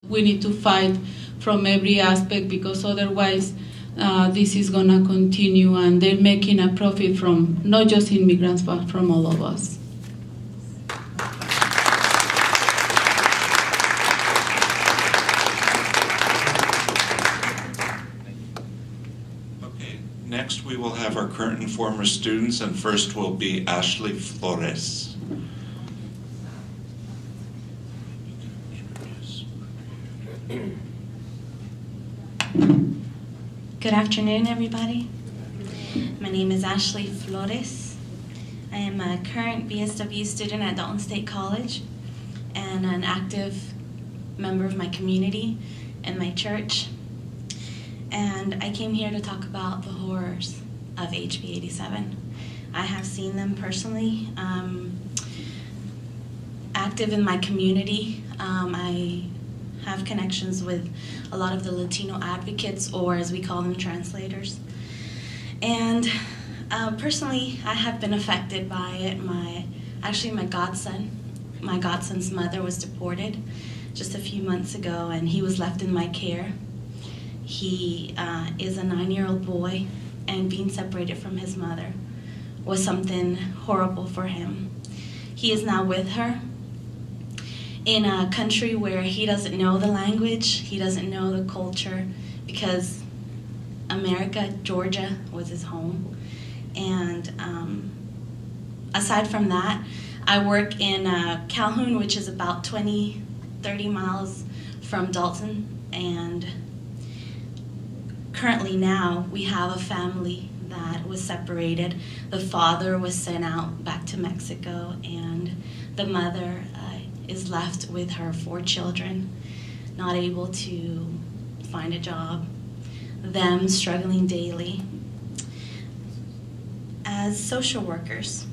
We need to fight from every aspect, because otherwise this is going to continue, and they're making a profit from not just immigrants but from all of us. Okay, next we will have our current and former students, and first will be Ashley Flores. Good afternoon, everybody. My name is Ashley Flores. I am a current BSW student at Dalton State College and an active member of my community and my church. And I came here to talk about the horrors of HB 87. I have seen them personally. Active in my community, I have connections with a lot of the Latino advocates, or as we call them, translators. And personally, I have been affected by it. Actually, my godson's mother was deported just a few months ago, and he was left in my care. He is a 9-year-old boy, and being separated from his mother was something horrible for him. He is now with her in a country where he doesn't know the language, he doesn't know the culture, because America, Georgia, was his home. And aside from that, I work in Calhoun, which is about 20, 30 miles from Dalton, and currently now we have a family that was separated. The father was sent out back to Mexico, and the mother is left with her 4 children, not able to find a job, them struggling daily. As social workers,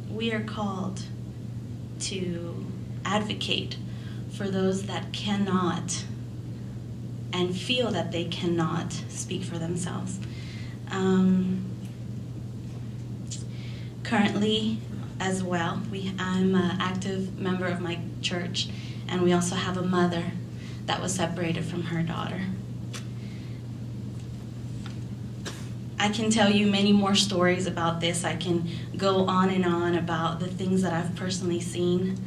we are called to advocate for those that cannot and feel that they cannot speak for themselves. Currently, as well, I'm an active member of my church, and we also have a mother that was separated from her daughter. I can tell you many more stories about this. I can go on and on about the things that I've personally seen,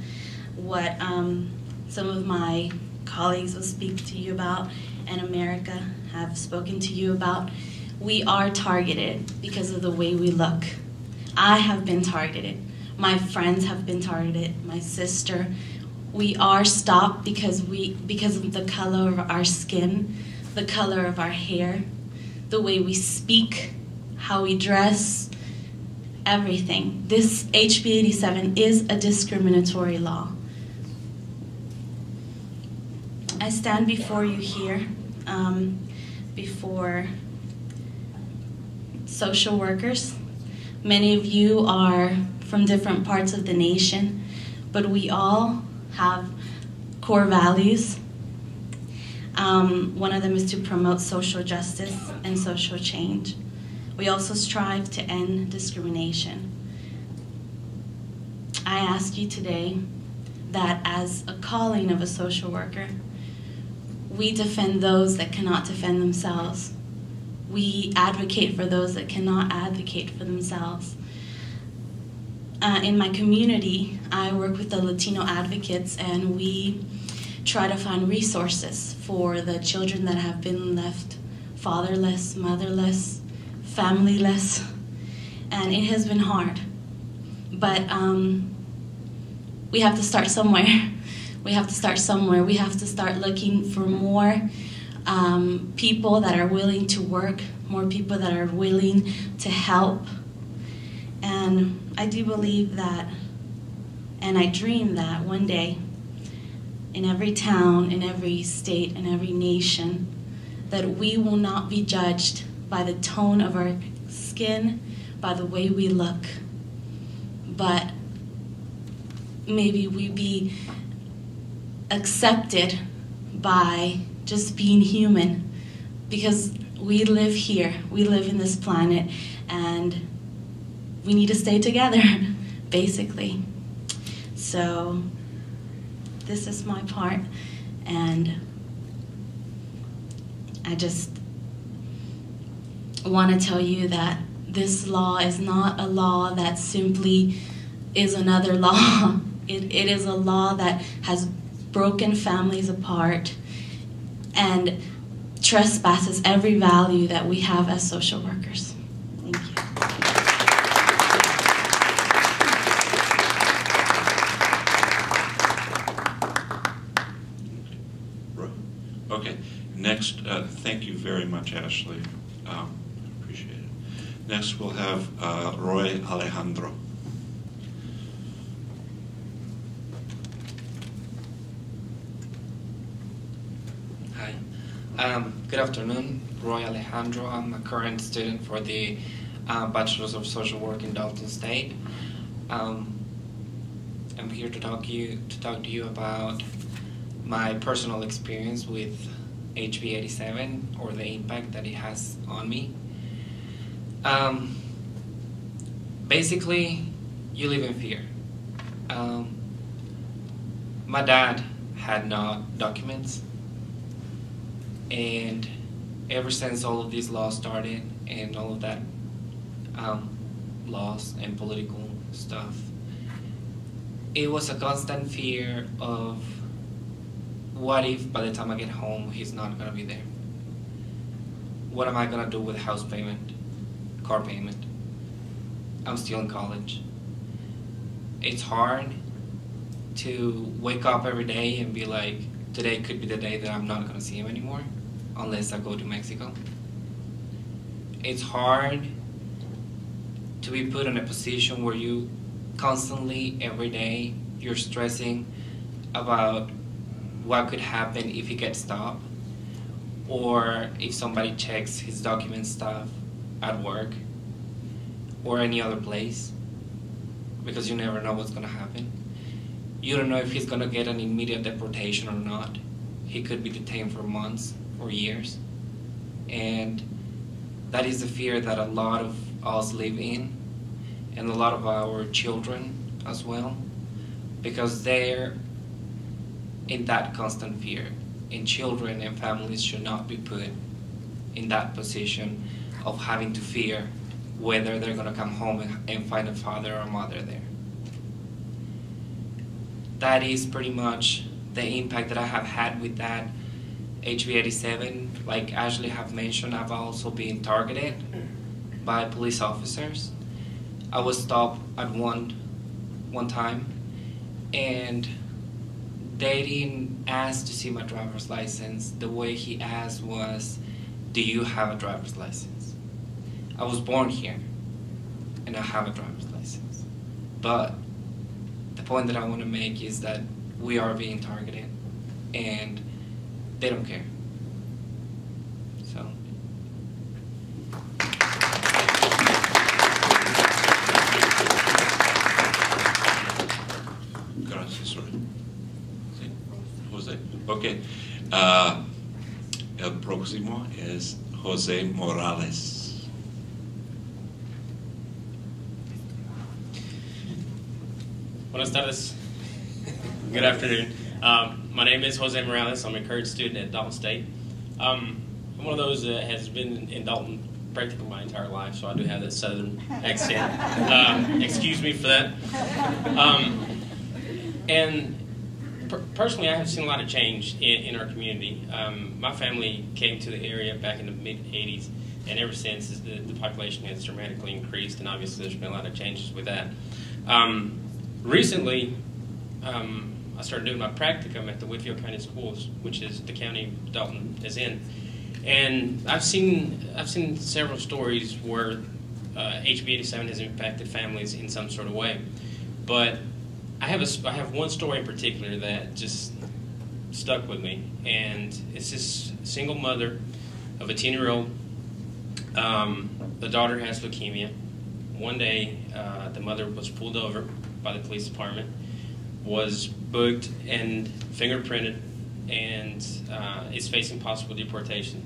what some of my colleagues will speak to you about, and America have spoken to you about. We are targeted because of the way we look. I have been targeted. My friends have been targeted, my sister. We are stopped because of the color of our skin, the color of our hair, the way we speak, how we dress, everything. This HB 87 is a discriminatory law. I stand before you here, before social workers. Many of you are from different parts of the nation, but we all have core values. One of them is to promote social justice and social change. We also strive to end discrimination. I ask you today that as a calling of a social worker, we defend those that cannot defend themselves. We advocate for those that cannot advocate for themselves. In my community, I work with the Latino advocates, and we try to find resources for the children that have been left fatherless, motherless, familyless, and it has been hard. But we have to start somewhere. We have to start somewhere. We have to start looking for more people that are willing to work, more people that are willing to help. And I do believe that, and I dream that one day, in every town, in every state, in every nation, that we will not be judged by the tone of our skin, by the way we look, but maybe we be accepted by just being human, because we live here, we live in this planet, and we need to stay together, basically. So this is my part, and I just want to tell you that this law is not a law that simply is another law. It is a law that has broken families apart and trespasses every value that we have as social workers. Thank you. Okay, next, thank you very much, Ashley. Appreciate it. Next, we'll have Roy Alejandro. Hi. Good afternoon, Roy Alejandro. I'm a current student for the Bachelor's of Social Work in Dalton State. I'm here to talk to you about my personal experience with HB 87, or the impact that it has on me. Basically, you live in fear. My dad had no documents, and ever since all of these laws started and all of that laws and political stuff, it was a constant fear of, what if by the time I get home he's not going to be there? What am I going to do with house payment, car payment? I'm still in college. It's hard to wake up every day and be like, today could be the day that I'm not going to see him anymore unless I go to Mexico. It's hard to be put in a position where you constantly, every day, you're stressing about what could happen if he gets stopped, or if somebody checks his document stuff at work or any other place, because you never know what's going to happen. You don't know if he's going to get an immediate deportation or not. He could be detained for months or years, and that is the fear that a lot of us live in, and a lot of our children as well, because they're in that constant fear. And children and families should not be put in that position of having to fear whether they're going to come home and find a father or mother there. That is pretty much the impact that I have had with that HB 87. Like Ashley have mentioned, I've also been targeted by police officers. I was stopped at one time, and they didn't ask to see my driver's license. The way he asked was, do you have a driver's license? I was born here, and I have a driver's license. But the point that I want to make is that we are being targeted, and they don't care. So. Gracias, Roy. José. Okay. El próximo es José Morales. Buenas tardes. Good afternoon. My name is Jose Morales. I'm a current student at Dalton State. I'm one of those that has been in Dalton practically my entire life, so I do have that southern accent. Excuse me for that. Personally, I have seen a lot of change in our community. My family came to the area back in the mid-'80s, and ever since the population has dramatically increased, and obviously there's been a lot of changes with that. Recently, I started doing my practicum at the Whitfield County Schools, which is the county Dalton is in, and I've seen several stories where HB 87 has impacted families in some sort of way, but I have one story in particular that just stuck with me, and it's this single mother of a 10-year-old. The daughter has leukemia. One day, the mother was pulled over by the police department, was booked and fingerprinted, and is facing possible deportation.